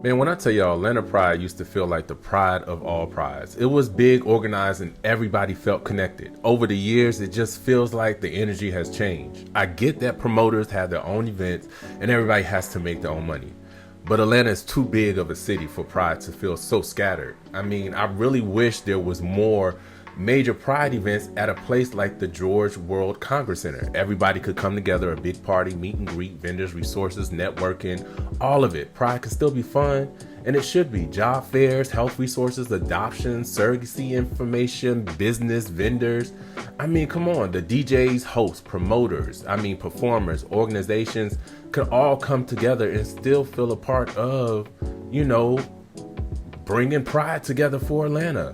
Man, when I tell y'all, Atlanta Pride used to feel like the pride of all prides. It was big, organized, and everybody felt connected. Over the years, it just feels like the energy has changed. I get that promoters have their own events and everybody has to make their own money. But Atlanta is too big of a city for Pride to feel so scattered. I mean, I really wish there was more major Pride events at a place like the George World Congress Center. Everybody could come together, a big party, meet and greet, vendors, resources, networking, all of it. Pride can still be fun, and it should be. Job fairs, health resources, adoption, surrogacy information, business, vendors. I mean, come on, the DJs, hosts, promoters, performers, organizations can all come together and still feel a part of, bringing Pride together for Atlanta.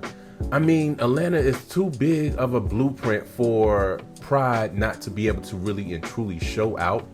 I mean, Atlanta is too big of a blueprint for Pride not to be able to really and truly show out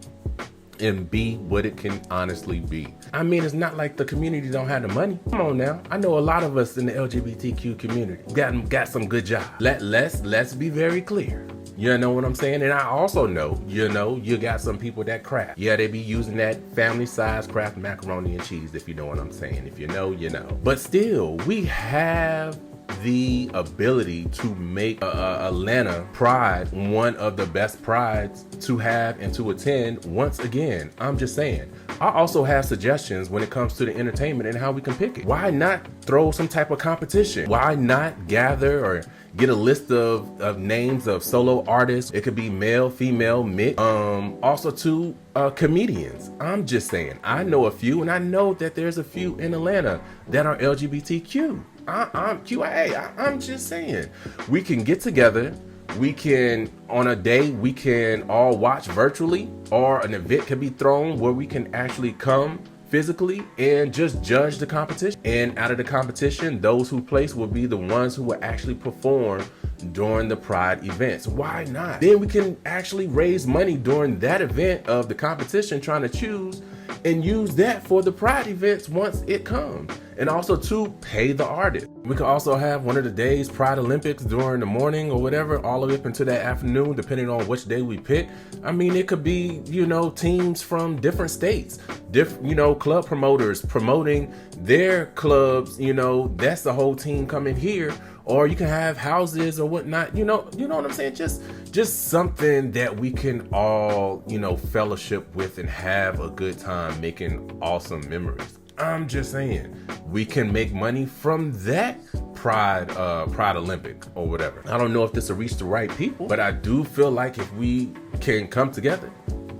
and be what it can honestly be. I mean, it's not like the community don't have the money. Come on now. I know a lot of us in the LGBTQ community got some good jobs. Let's be very clear. You know what I'm saying? And I also know, you got some people that craft. Yeah, they be using that family size craft macaroni and cheese, if you know what I'm saying. If you know, you know. But still, we have the ability to make Atlanta Pride one of the best prides to have and to attend once again. I'm just saying. I also have suggestions when it comes to the entertainment and how we can pick it. Why not throw some type of competition? Why not gather or get a list of names of solo artists? It could be male, female, mixed. Also to comedians. I'm just saying. I know a few, and I know that there's a few in Atlanta that are LGBTQ. I'm just saying. We can get together. We can, on a day, we can all watch virtually, or an event can be thrown where we can actually come physically and just judge the competition. And out of the competition, those who place will be the ones who will actually perform during the Pride events. Why not? Then we can actually raise money during that event of the competition, trying to choose, and use that for the Pride events once it comes. And also to pay the artist. We could also have one of the days Pride Olympics during the morning or whatever, all the way up into that afternoon, depending on which day we pick. I mean, it could be, teams from different states, club promoters promoting their clubs, that's the whole team coming here. Or you can have houses or whatnot, you know what I'm saying? Just something that we can all, fellowship with and have a good time making awesome memories. I'm just saying, we can make money from that Pride Olympic or whatever. I don't know if this will reach the right people, but I do feel like if we can come together,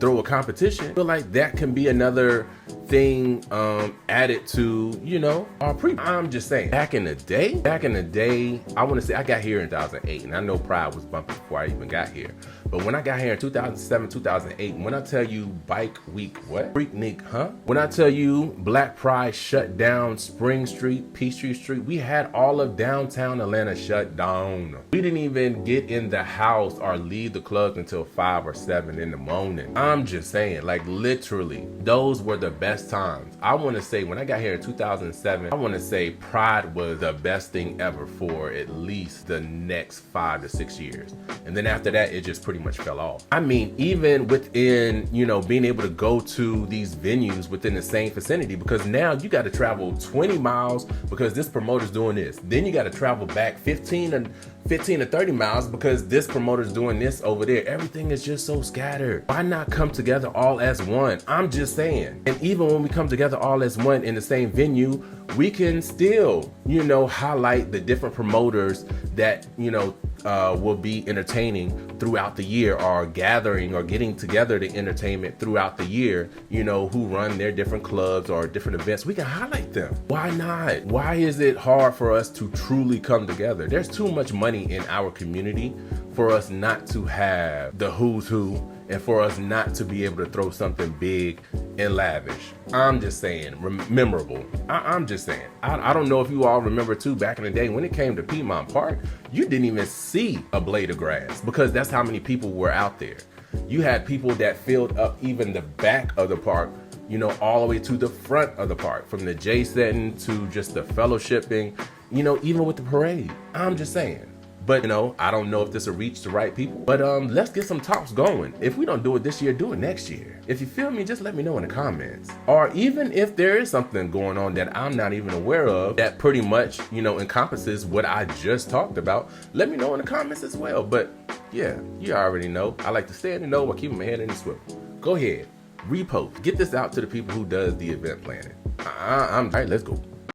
throw a competition, I feel like that can be another thing added to, our pre. I'm just saying, back in the day, I want to say I got here in 2008, and I know Pride was bumping before I even got here. But when I got here in 2007, 2008, when I tell you Bike Week, what? Freaknik, huh? When I tell you Black Pride shut down Spring Street, Peachtree Street, we had all of downtown Atlanta shut down. We didn't even get in the house or leave the clubs until 5 or 7 in the morning. I'm just saying, like literally, those were the best times. I want to say when I got here in 2007, I want to say Pride was the best thing ever for at least the next 5 to 6 years. And then after that, it just pretty much fell off. I mean, even within, being able to go to these venues within the same vicinity, because now you got to travel 20 miles because this promoter's doing this. Then you got to travel back 15 to 30 miles because this promoter's doing this over there. Everything is just so scattered. Why not come together all as one? I'm just saying. And even when we come together all as one in the same venue, we can still, highlight the different promoters that, will be entertaining throughout the year, or gathering or getting together to entertainment throughout the year, who run their different clubs or different events. We can highlight them. Why not? Why is it hard for us to truly come together? There's too much money in our community for us not to have the who's who, and for us not to be able to throw something big and lavish. I'm just saying, memorable. I'm just saying. I don't know if you all remember too, back in the day when it came to Piedmont Park, you didn't even see a blade of grass because that's how many people were out there. You had people that filled up even the back of the park, all the way to the front of the park, from the J setting to just the fellowshipping, even with the parade. I'm just saying. But you know, I don't know if this will reach the right people. But let's get some talks going. If we don't do it this year, do it next year. If you feel me, just let me know in the comments. Or even if there is something going on that I'm not even aware of that pretty much, you know, encompasses what I just talked about, let me know in the comments as well. But yeah, you already know. I like to stay in the know while keeping my head in the swivel. Go ahead, repost, get this out to the people who does the event planning. I'm all right, let's go.